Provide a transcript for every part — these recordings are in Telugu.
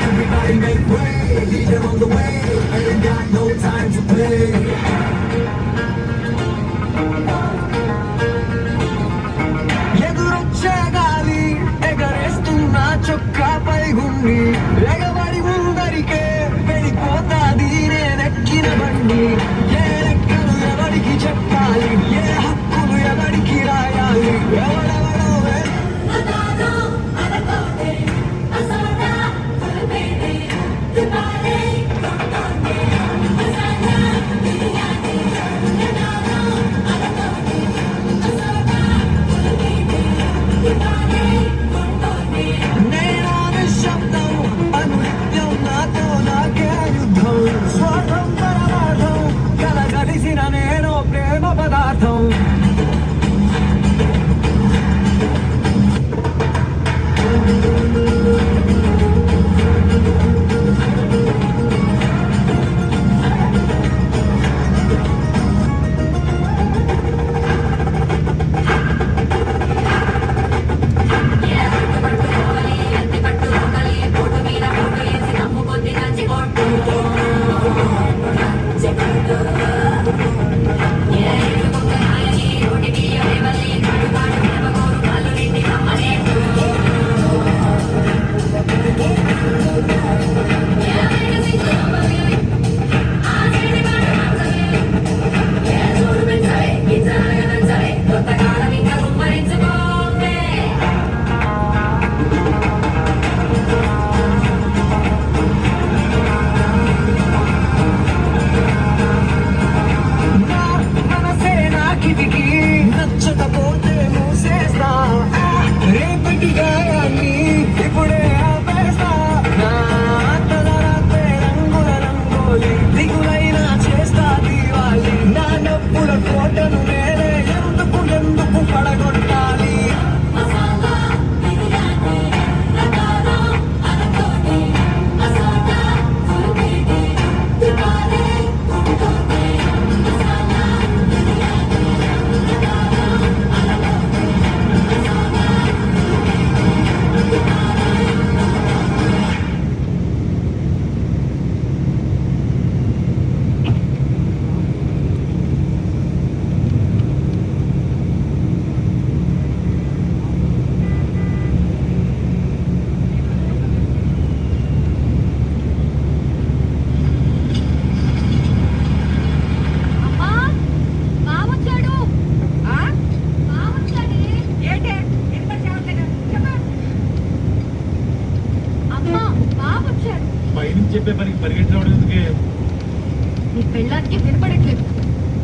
Everybody make way, leader on the way. I ain't got no time to play. ఎదురొచ్చే గాలి ఎగరేస్తున్నా చొక్కా పైగుండి ఎగబడి ముందరికే వెళ్ళిపోతాది నేనెక్కిన బండి ఏ లెక్కలు ఎవరికి చెప్పాలి ఏ హక్కులు ఎవరికి రాయాలి ఎవడెవడో నేను ప్రేమ పదార్థం చెప్పే పనికి పరిగెట్టడం ఎందుకే నీ పెళ్ళానికి వినపడట్లేదు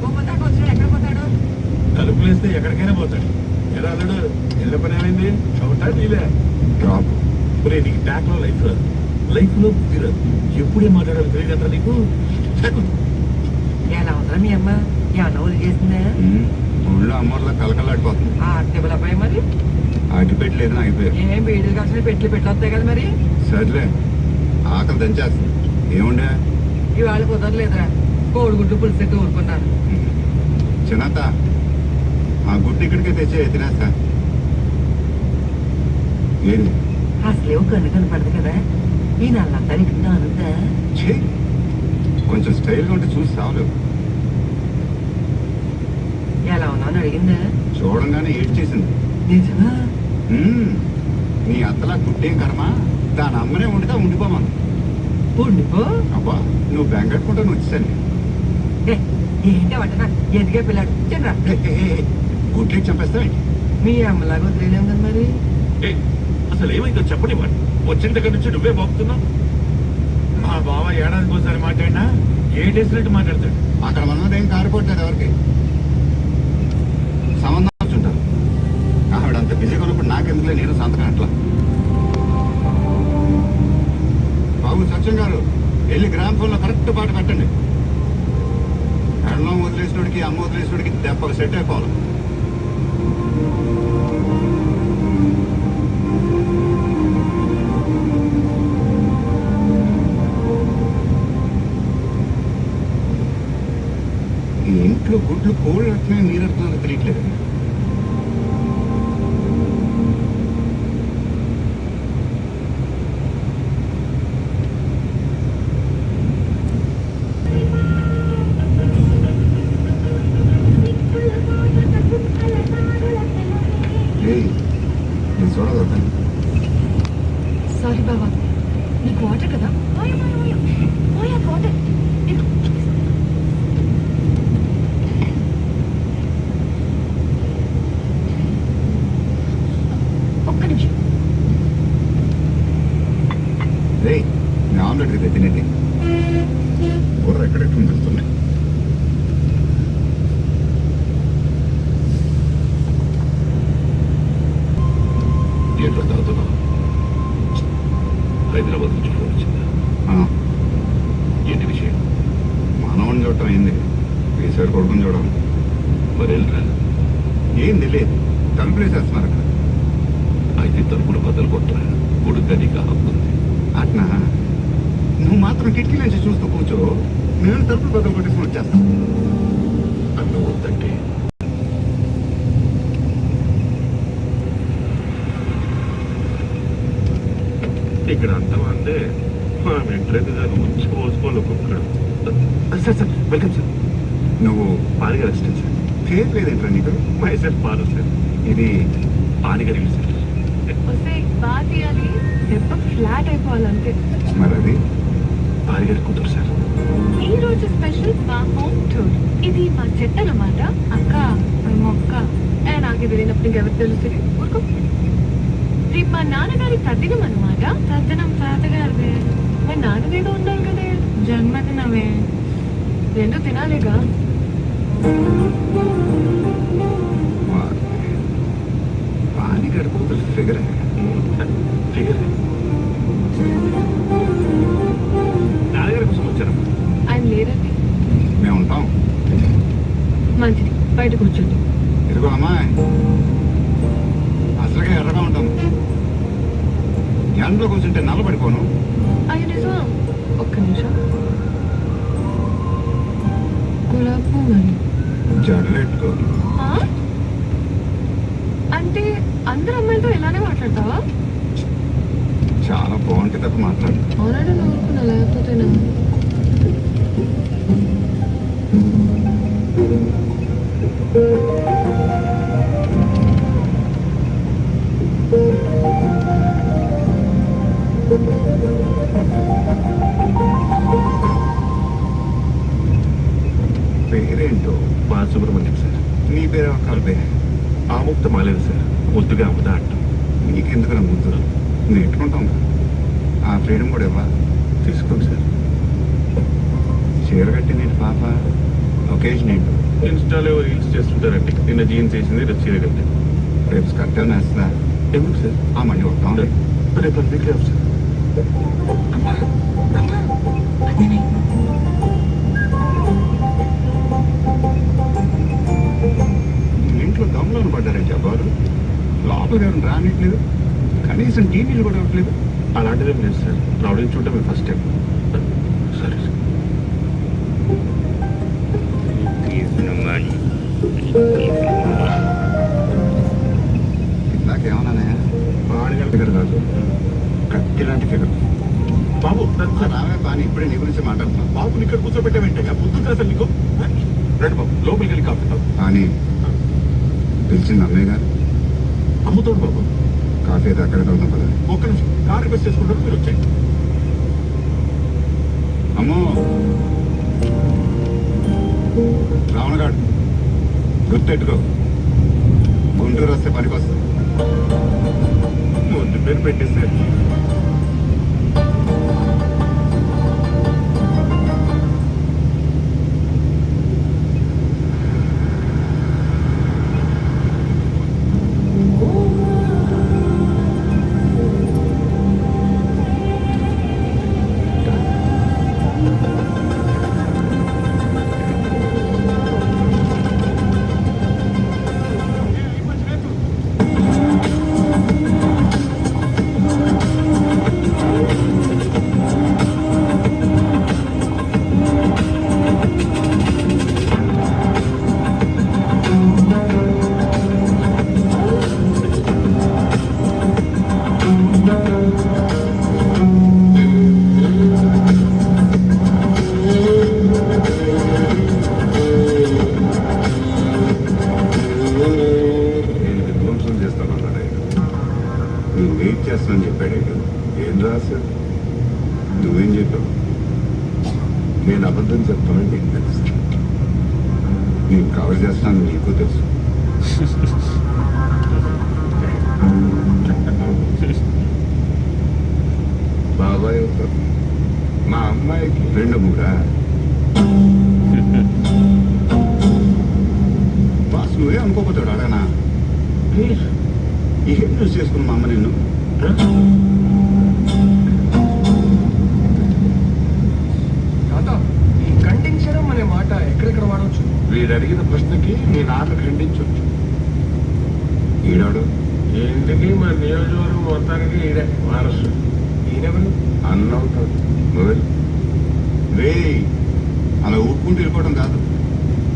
పోతాడు వచ్చినాడు ఎక్కడ పోతాడు తలుపులు వేస్తే ఎక్కడికైనా పోతాడు ఎలా అన్నాడు ఎల్ల పని ఏమైంది చౌటా నీలే డ్రాప్ ఒరే నీకు ట్యాక్ లో లైఫ్ రాదు లైఫ్ లో బుద్ధి రాదు ఎప్పుడే మాట్లాడాలి తెలియదంతా నీకు ఎలా ఉందా మీ అమ్మ ఏమన్నా ఊరు చేసిందా ఊళ్ళో అమ్మోర్లో కలకలాడిపోతుంది టేబుల్ అబ్బాయి మరి అగ్గిపెట్టి లేదని అయిపోయారు ఏం బీడీలు కాసిన పెట్లు వస్తాయి కదా మరి సర్లే ఆకలి దంచేస్తుంది ఏముండే ఇవాళ కుదరలేదురా కోడిగుడ్డు పులిసెట్టు ఊరుకున్నాను చిన్నత ఆ గుడ్డు ఇక్కడికే తెచ్చే తినేస్తా ఏంది అసలేవు కన్ను కనపడదు కదా ఈ నల్లంతా నీకు నానుందా కొంచెం స్టైల్గా ఉంటే చూసి సావలేవు ఎలా ఉన్నాను అడిగిందా చూడంగానే ఏడ్చేసింది నిజమా నీ అత్తలా గుడ్డేం కర్మ దాని అమ్మనే ఉండితే ఉండిపోమను ఉండిపో అబ్బా నువ్వు బెంగట్టుకుంటాను వచ్చేసాను ఏంటి వంటనా ఎదిగే పిల్లాడు చిన్న గుడ్లకి చంపేస్తావేంటి మీ అమ్మలాగా వదిలేం కదా మరి అసలు ఏమైందో చెప్పని వాడు వచ్చిన దగ్గర నుంచి నువ్వే బాగుతున్నావు మా బావ ఏడాదికి ఒకసారి మాట్లాడినా ఏ డేసినట్టు మాట్లాడతాడు అక్కడ ఉన్నదేం కారిపోతుంది ఎవరికి సంబంధం వచ్చుంటారు ఆవిడ అంత బిజీగా ఉన్నప్పుడు నాకెందుకులే నేను సంతకం అట్లా బాబు సత్యం గారు వెళ్ళి గ్రామ ఫోన్లో కరెక్ట్ పాట పెట్టండి ఎడలో వదిలేసినోడికి అమ్మ వదిలేసుడికి దెబ్బకు సెట్ అయిపోవాలి. ఈ ఇంట్లో గుడ్లు కోళ్ళు అట్లనే మీరు అట్లా తెలియట్లేదు. నేను చూడదు. సారీ బాబా, నీకు వాటర్ కదా? వాటర్ ఒక్క నిమిషం. రే నేను ఆమ్లెట్ కదా తినేది. బుర్ర ఎక్కడెక్కడ తెలుస్తున్నాయి. ఎట్లా తాగుతున్నావు? హైదరాబాద్ నుంచి ఫోన్ వచ్చిందా? ఏంటి విషయం? మనవని చూడటం అయింది. ఈసారి కొడుకుని చూడాలి. మరి వెళ్ళరా. ఏం తెలియదు. తలుపులేసేస్తున్నారు అక్కడ. అయితే తలుపులు బద్దలు కొట్టరా. కొడుకు నీకు హక్కు ఉంది. అట్నా నువ్వు మాత్రం కిటికీ నుంచి చూస్తూ కూర్చో. నేను తలుపులు బద్దలు కొట్టేసి వచ్చేస్తాను. అన్నం వద్దంటే ఇక్కడ అంతా అందే. మా వెంట్రైతే దాన్ని ఉంచి పోసుకోవాలి ఒక్కొక్కడు. Sir sir welcome sir. నువ్వు పానిగారు అసిస్టెంట్ సార్. ఫేస్ లేదేంట్రా నీకు? మై సార్ పాలు సార్. ఇది పానిగారు ఇల్లు సార్. వస్తే బాగా తీయాలి, దెబ్బ ఫ్లాట్ అయిపోవాలంతే. మరి అది పానిగారి కూతురు సార్. ఈ రోజు స్పెషల్ మా హోమ్ టూర్. ఇది మా చెట్టు అన్నమాట. అక్క మొక్క నాకు ఇది లేనప్పుడు ఇంకెవరు తెలుస్తుంది? ఊరుకో. రేపు మా నాన్నగారి తద్దినం అనమాట. తద్దినం తాతగారిదే. మా నాన్నదేదో ఉండాలి కదే. జన్మదినమే, రెండు తినాలిగా. పాని గడుపుతుంది ఫిగర్. ఫిగర్ నాన్నగారి కోసం వచ్చారు. ఆయన లేరండి. మేము ఉంటాం. మంచిది, బయట కూర్చోండి. ఇదిగో అమ్మాయి, అసలుగా ఎర్రగా ఉంటాము. ఎండలో కూర్చుంటే నల్లబడిపోను. అయ్యో నిజమా? ఒక్క నిమిషం. గులాబ్ పువ్వు మరి. జడలెట్టుకో. ఆ? అంటే అందరు అమ్మాయిలతో ఇలానే మాట్లాడతావా? చాలా బాగుంటుంది తప్ప మాట్లాడు. అవునాడు నవ్వుకున్నా, లేకపోతేనా? పేరేంటో? బాలసుబ్రహ్మణ్యం సార్. నీ పేరు కలిపే. ఆముక్త మాలేదు సార్. ముద్దుగా అమ్ముతా అంటాం. నీకెందుకు నా ముద్దు? నేర్చుకుంటాం. ఆ ఫ్రీడమ్ కూడా ఇవ్వాలి. తీసుకోండి సార్. చీర కట్టి నేను పాప ఒకేషన్ ఏంటో. ఇన్స్టాలో రీల్స్ చేస్తుంటారండి. నిన్న జీన్స్ వేసింది, రేపు చీర కట్టి. రేపు స్కర్ట్ ఏమైనా వేస్తుందా? ఎందుకు సార్? ఆ మళ్ళీ వస్తాం. రేపు వీక్లీ ఆఫ్ సార్. ఇంట్లో దమ్ములను పడ్డారండి అబ్బారు. లోపలికి ఎవరు రానిట్లేదు. కనీసం టీవీలు కూడా ఇవ్వట్లేదు. అలాంటిదేం లేదు సార్. రౌడీని చూడటం ఫస్ట్ టైం. సరే సార్. నాకేమన్నానే? పాడిగల ఫిగర్ కాదు, కత్తి లాంటి ఫిగర్. బాబు రావే బాని, ఇప్పుడే నీ గురించి మాట్లాడుతున్నాను. బాబుని ఇక్కడ కూర్చోబెట్టావేంటే బుద్ధుంది అసలు నీకు? రండి బాబు, లోపలికి వెళ్ళి కాఫీ తాగు. కానీ పిలిచింది అన్నయ్య గారు. అమ్ముతాడు బాబు. కాఫీ అయితే అక్కడ తాగుతాం కదా. ఒక్క నిమిషం, కార్ రిక్వెస్ట్ చేసుకుంటారు, మీరు వచ్చేయండి. అమ్మో రావణగాడు, గుర్తెట్టుకో. గుంటూరు వస్తే పనికొస్తుంది. ముందు పేరు పెట్టేసారు. అబద్ధం చెప్తానని నీకు తెలుసు. నేను కవర్ చేస్తాను నీకు తెలుసు. బాబాయ్ అవుతారు. మా అమ్మాయికి 2-3 బాస్ నువ్వే అనుకోపోతాడు అడగనా? ప్లీజ్. ఏం చూసి చేసుకున్న మా అమ్మ నిన్ను? తాత ఈ ఖండించడం అనే మాట ఎక్కడెక్కడ వాడవచ్చు? వీడు అడిగిన ప్రశ్నకి నీ నాన్న ఖండించవచ్చు. ఈడాడు ఈ ఇంటికి మా నియోజకవర్గం మొత్తానికి ఈడే వారసు. ఈయనెవరు? అన్న అవుతాడు. నువ్వే రే అలా ఊపుకుంటూ వెళ్ళిపోవడం కాదు.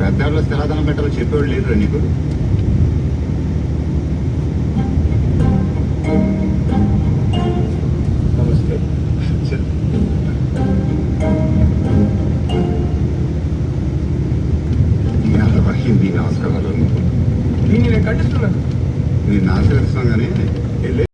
పెద్దవాళ్ళు స్థిరాదనం పెట్టాలో చెప్పేవాడు లేదురా నీకు.